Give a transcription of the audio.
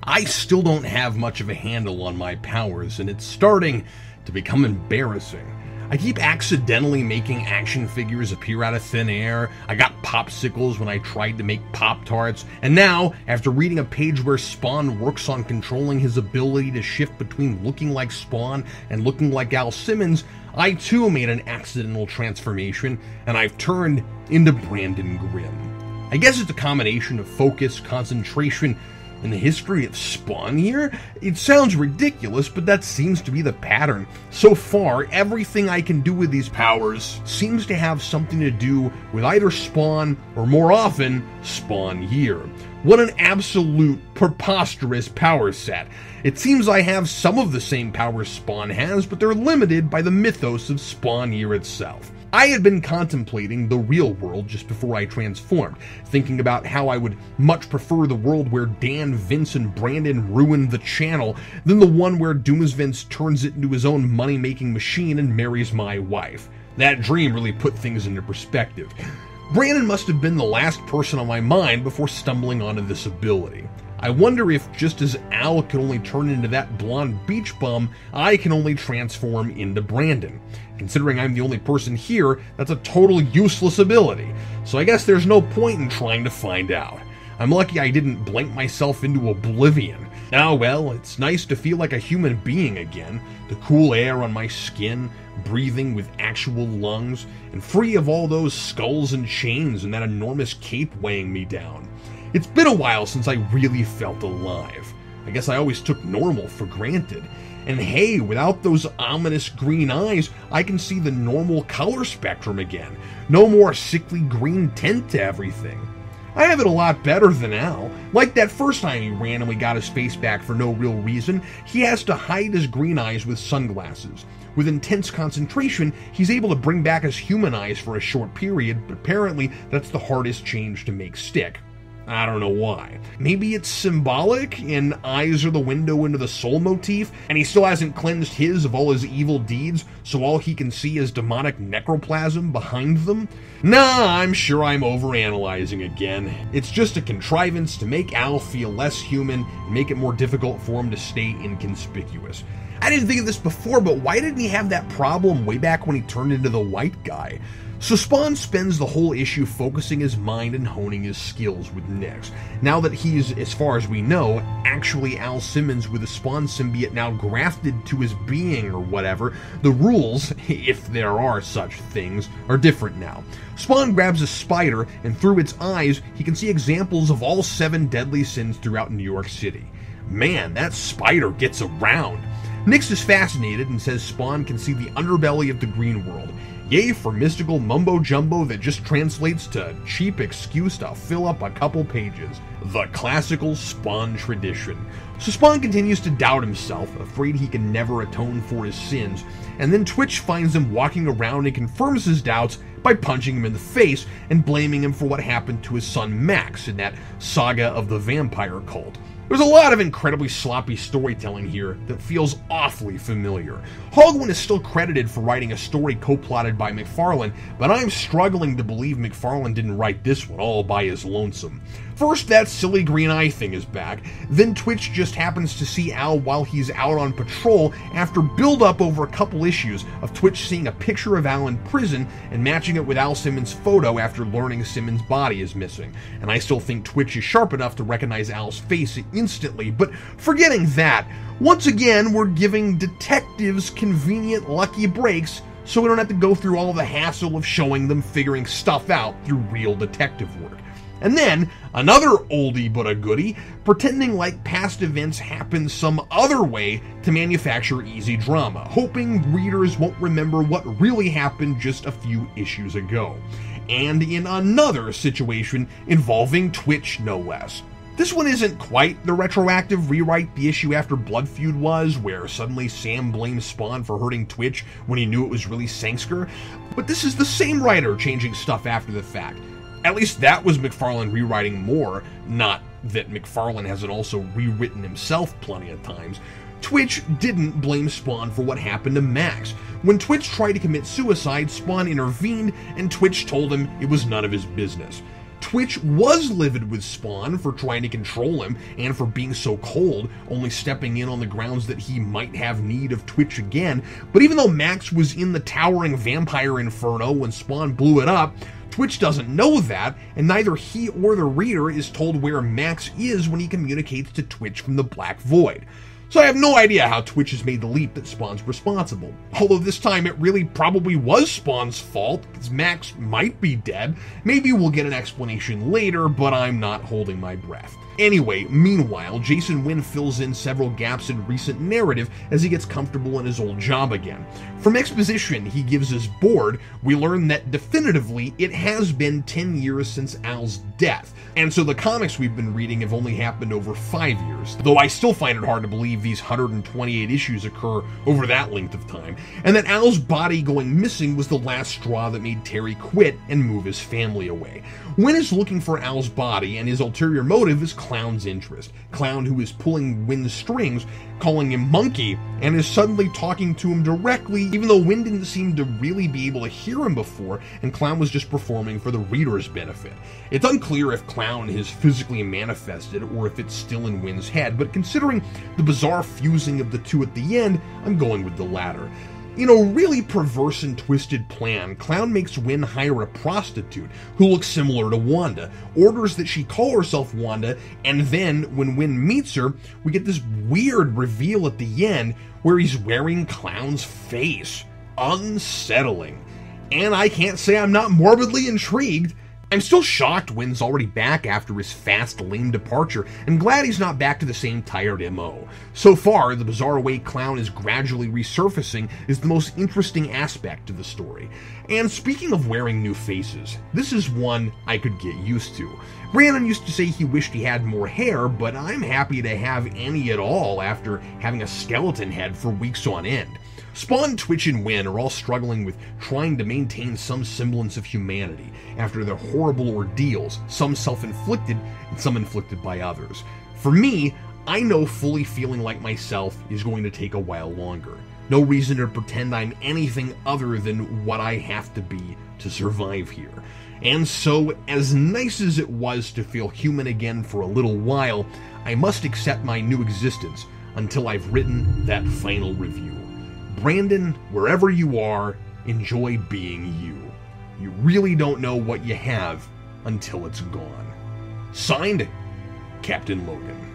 I still don't have much of a handle on my powers, and it's starting to become embarrassing. I keep accidentally making action figures appear out of thin air. I got popsicles when I tried to make Pop-Tarts. And now, after reading a page where Spawn works on controlling his ability to shift between looking like Spawn and looking like Al Simmons, I too made an accidental transformation, and I've turned into Brandon Grimm. I guess it's a combination of focus, concentration, and the history of Spawn here? It sounds ridiculous, but that seems to be the pattern. So far, everything I can do with these powers seems to have something to do with either Spawn, or more often, Spawn here. What an absolute preposterous power set. It seems I have some of the same powers Spawn has, but they're limited by the mythos of Spawn here itself. I had been contemplating the real world just before I transformed, thinking about how I would much prefer the world where Dan, Vince, and Brandon ruined the channel than the one where Doomsvince turns it into his own money-making machine and marries my wife. That dream really put things into perspective. Brandon must have been the last person on my mind before stumbling onto this ability. I wonder if, just as Al can only turn into that blonde beach bum, I can only transform into Brandon. Considering I'm the only person here, that's a total useless ability, so I guess there's no point in trying to find out. I'm lucky I didn't blank myself into oblivion. Oh well, it's nice to feel like a human being again, the cool air on my skin, breathing with actual lungs, and free of all those skulls and chains and that enormous cape weighing me down. It's been a while since I really felt alive. I guess I always took normal for granted. And hey, without those ominous green eyes, I can see the normal color spectrum again. No more sickly green tint to everything. I have it a lot better than Al. Like that first time he randomly got his face back for no real reason, he has to hide his green eyes with sunglasses. With intense concentration, he's able to bring back his human eyes for a short period, but apparently that's the hardest change to make stick. I don't know why. Maybe it's symbolic, and eyes are the window into the soul motif, and he still hasn't cleansed his of all his evil deeds, so all he can see is demonic necroplasm behind them? Nah, I'm sure I'm overanalyzing again. It's just a contrivance to make Al feel less human and make it more difficult for him to stay inconspicuous. I didn't think of this before, but why didn't he have that problem way back when he turned into the white guy? So Spawn spends the whole issue focusing his mind and honing his skills with Nyx. Now that he's, as far as we know, actually Al Simmons with a Spawn symbiote now grafted to his being or whatever, the rules, if there are such things, are different now. Spawn grabs a spider, and through its eyes, he can see examples of all 7 deadly sins throughout New York City. Man, that spider gets around. Nyx is fascinated and says Spawn can see the underbelly of the green world. Yay for mystical mumbo-jumbo that just translates to cheap excuse to fill up a couple pages. The classical Spawn tradition. So Spawn continues to doubt himself, afraid he can never atone for his sins, and then Twitch finds him walking around and confirms his doubts by punching him in the face and blaming him for what happened to his son Max in that saga of the vampire cult. There's a lot of incredibly sloppy storytelling here that feels awfully familiar. Hogwin is still credited for writing a story co-plotted by McFarlane, but I'm struggling to believe McFarlane didn't write this one all by his lonesome. First, that silly green eye thing is back, then Twitch just happens to see Al while he's out on patrol after build-up over a couple issues of Twitch seeing a picture of Al in prison and matching it with Al Simmons' photo after learning Simmons' body is missing. And I still think Twitch is sharp enough to recognize Al's face instantly, but forgetting that, once again we're giving detectives convenient lucky breaks so we don't have to go through all the hassle of showing them figuring stuff out through real detective work. And then, another oldie but a goodie, pretending like past events happened some other way to manufacture easy drama, hoping readers won't remember what really happened just a few issues ago. And in another situation involving Twitch, no less. This one isn't quite the retroactive rewrite the issue after Blood Feud was, where suddenly Sam blames Spawn for hurting Twitch when he knew it was really Sangster, but this is the same writer changing stuff after the fact. At least that was McFarlane rewriting more, not that McFarlane hasn't also rewritten himself plenty of times. Twitch didn't blame Spawn for what happened to Max. When Twitch tried to commit suicide, Spawn intervened, and Twitch told him it was none of his business. Twitch was livid with Spawn for trying to control him and for being so cold, only stepping in on the grounds that he might have need of Twitch again. But even though Max was in the towering vampire inferno when Spawn blew it up, Twitch doesn't know that, and neither he or the reader is told where Max is when he communicates to Twitch from the Black Void. So I have no idea how Twitch has made the leap that Spawn's responsible. Although this time it really probably was Spawn's fault, because Max might be dead. Maybe we'll get an explanation later, but I'm not holding my breath. Anyway, meanwhile, Jason Wynn fills in several gaps in recent narrative as he gets comfortable in his old job again. From exposition he gives us board, we learn that definitively it has been 10 years since Al's death, and so the comics we've been reading have only happened over 5 years, though I still find it hard to believe these 128 issues occur over that length of time, and that Al's body going missing was the last straw that made Terry quit and move his family away. Wynn is looking for Al's body, and his ulterior motive is Clown's interest. Clown, who is pulling Wynn's strings, calling him Monkey, and is suddenly talking to him directly, even though Wynn didn't seem to really be able to hear him before, and Clown was just performing for the reader's benefit. It's unclear if Clown has physically manifested, or if it's still in Wynn's head, but considering the bizarre fusing of the two at the end, I'm going with the latter. In a really perverse and twisted plan, Clown makes Wynn hire a prostitute who looks similar to Wanda, orders that she call herself Wanda, and then, when Wynn meets her, we get this weird reveal at the end where he's wearing Clown's face. Unsettling. And I can't say I'm not morbidly intrigued. I'm still shocked Wynn's already back after his fast, lame departure, and glad he's not back to the same tired MO. So far, the bizarre way Clown is gradually resurfacing is the most interesting aspect of the story. And speaking of wearing new faces, this is one I could get used to. Brandon used to say he wished he had more hair, but I'm happy to have any at all after having a skeleton head for weeks on end. Spawn, Twitch, and Wynn are all struggling with trying to maintain some semblance of humanity after their horrible ordeals, some self-inflicted and some inflicted by others. For me, I know fully feeling like myself is going to take a while longer. No reason to pretend I'm anything other than what I have to be to survive here. And so, as nice as it was to feel human again for a little while, I must accept my new existence until I've written that final review. Brandon, wherever you are, enjoy being you. You really don't know what you have until it's gone. Signed, Captain Logan.